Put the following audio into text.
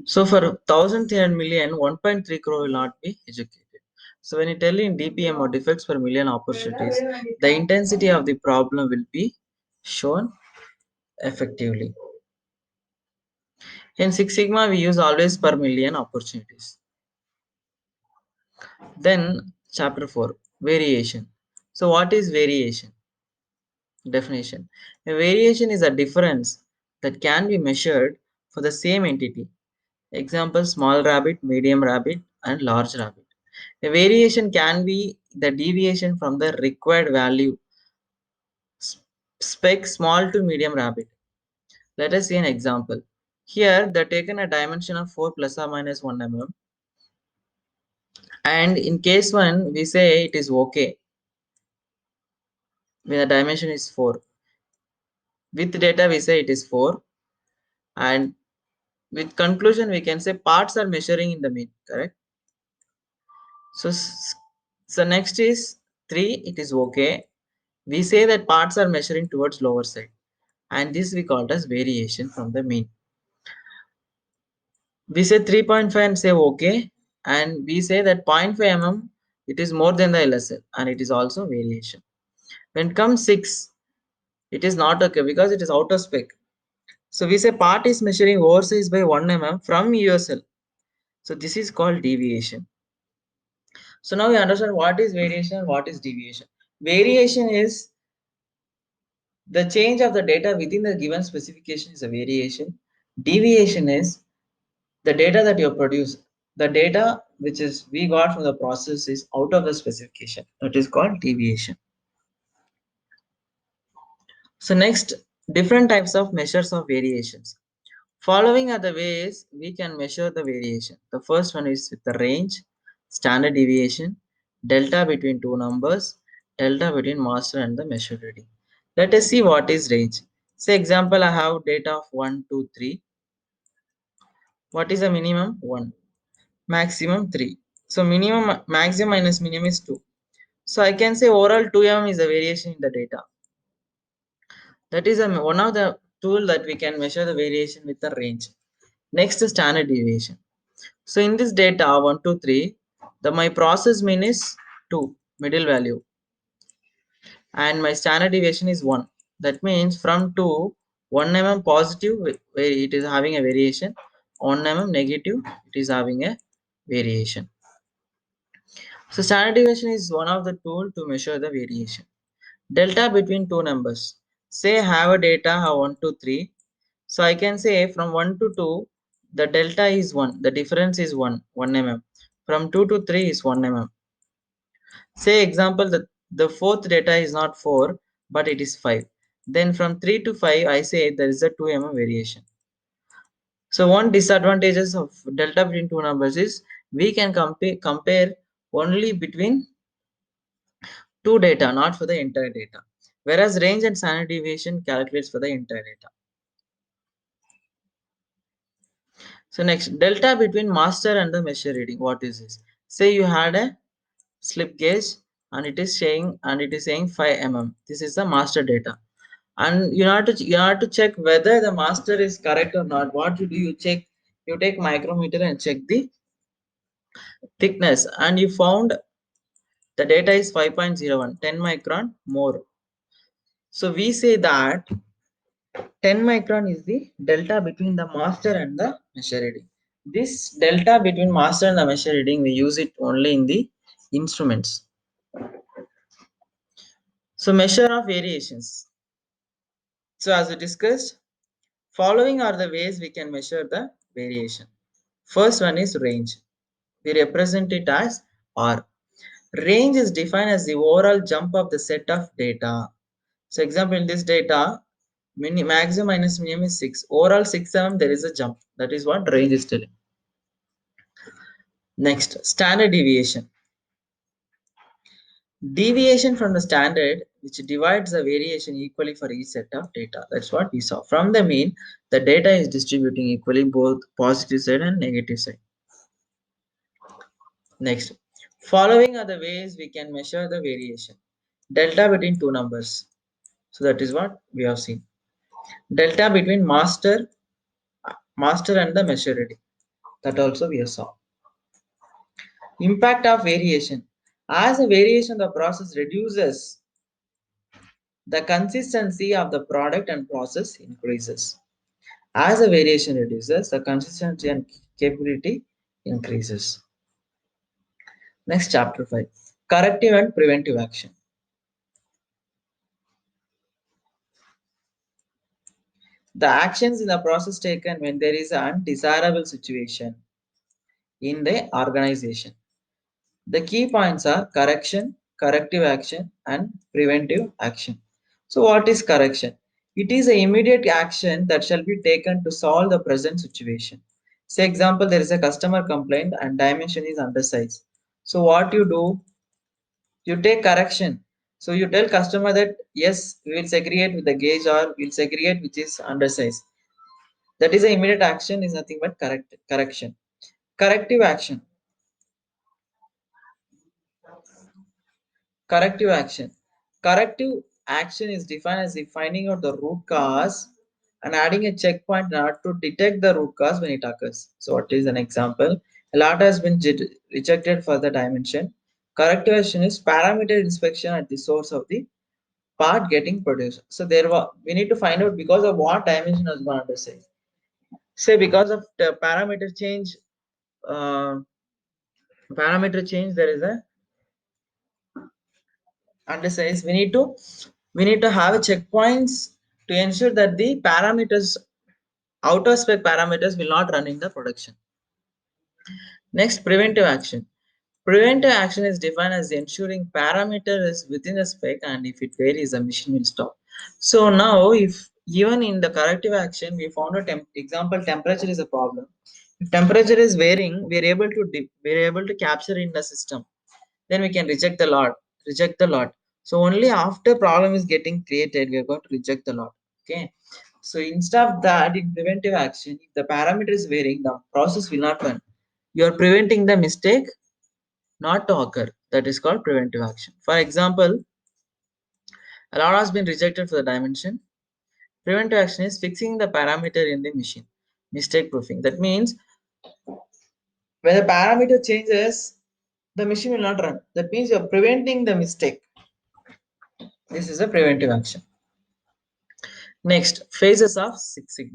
So for 1,300 million, 1.3 crore will not be educated. So when you tell in DPM or defects per million opportunities, the intensity of the problem will be shown effectively. In Six Sigma, we use always per million opportunities. Then chapter 4, variation. So what is variation? Definition. A variation is a difference that can be measured for the same entity. Example, small rabbit, medium rabbit, and large rabbit. A variation can be the deviation from the required value spec small to medium rabbit. Let us see an example. Here, they taken a dimension of 4 plus or minus 1 mm, and in case 1, we say it is okay when the dimension is 4. With data, we say it is 4, and with conclusion, we can say parts are measuring in the mean, correct? So, so next is 3, it is okay. We say that parts are measuring towards lower side, and this we call as variation from the mean. We say 3.5 and say okay, and we say that 0.5 mm it is more than the LSL, and it is also variation. When it comes 6, it is not okay because it is out of spec. So we say part is measuring oversize by 1 mm from USL. So this is called deviation. So now we understand what is variation and what is deviation. Variation is the change of the data within the given specification is a variation. Deviation is the data that you produce. The data which is we got from the process is out of the specification. That is called deviation. So next, different types of measures of variations. Following are the ways we can measure the variation. The first one is with the range, standard deviation, delta between two numbers, delta between master and the measured reading. Let us see what is range. Say example, I have data of 1, 2, 3. What is the minimum? 1. Maximum 3. So minimum, maximum minus minimum is 2. So I can say overall 2 mm is the variation in the data. That is one of the tool that we can measure the variation with the range. Next is standard deviation. So in this data 1, 2, 3, the my process mean is 2 middle value, and my standard deviation is 1. That means from 2, 1 mm positive where it is having a variation, 1 mm negative it is having a variation. So standard deviation is one of the tool to measure the variation. Delta between two numbers. Say I have a data of 1 to 3. So I can say from 1 to 2, the delta is 1. The difference is 1 mm. From 2 to 3 is 1 mm. Say example that the fourth data is not 4 but it is 5. Then from 3 to 5 I say there is a 2 mm variation. So one disadvantages of delta between two numbers is we can compare only between two data, not for the entire data. Whereas range and standard deviation calculates for the entire data. So next, delta between master and the measure reading. What is this? Say you had a slip gauge and it is saying 5 mm. This is the master data. And you have to check whether the master is correct or not. What you do, you check, you take micrometer and check the thickness, and you found the data is 5.01, 10 micron more. So we say that 10 micron is the delta between the master and the measure reading. This delta between master and the measure reading, we use it only in the instruments. So measure of variations. So as we discussed, following are the ways we can measure the variation. First one is range. We represent it as R. Range is defined as the overall jump of the set of data. So example, in this data, maximum minus minimum is 6. Overall 6 mm there is a jump. That is what range is telling. Next, standard deviation. Deviation from the standard which divides the variation equally for each set of data. That's what we saw. From the mean, the data is distributing equally both positive side and negative side. Next, following are the ways we can measure the variation. Delta between two numbers. So that is what we have seen. Delta between master and the maturity. That also we saw. Impact of variation. As a variation, the process reduces, the consistency of the product and process increases. As a variation reduces, the consistency and capability increases. Next, chapter 5, corrective and preventive action. The actions in the process taken when there is an undesirable situation in the organization. The key points are correction, corrective action, and preventive action. So, what is correction? It is an immediate action that shall be taken to solve the present situation. Say, example, there is a customer complaint and dimension is undersized. So, what you do? You take correction. So, you tell customer that yes, we will segregate with the gauge or we will segregate which is undersized. That is an immediate action, is nothing but correction. Corrective action. Corrective action. Corrective action is defined as finding out the root cause and adding a checkpoint in order to detect the root cause when it occurs. So, what is an example? A lot has been rejected for the dimension. Corrective action is parameter inspection at the source of the part getting produced. So, we need to find out because of what dimension has gone under say. Say because of the uh, parameter change, there is a undersize. We need to have checkpoints to ensure that the parameters, outer spec parameters, will not run in the production. Next, preventive action. Preventive action is defined as ensuring parameter is within the spec, and if it varies, the machine will stop. So now, if even in the corrective action we found a example temperature is a problem. If temperature is varying, we are able to capture in the system. Then we can reject the lot. So only after problem is getting created, we are going to reject the lot. Okay. So instead of that, in preventive action, if the parameter is varying, the process will not run. You are preventing the mistake not to occur. That is called preventive action. For example, a lot has been rejected for the dimension. Preventive action is fixing the parameter in the machine. Mistake proofing. That means when the parameter changes, the machine will not run. That means you are preventing the mistake. This is a preventive action. Next, phases of Six Sigma.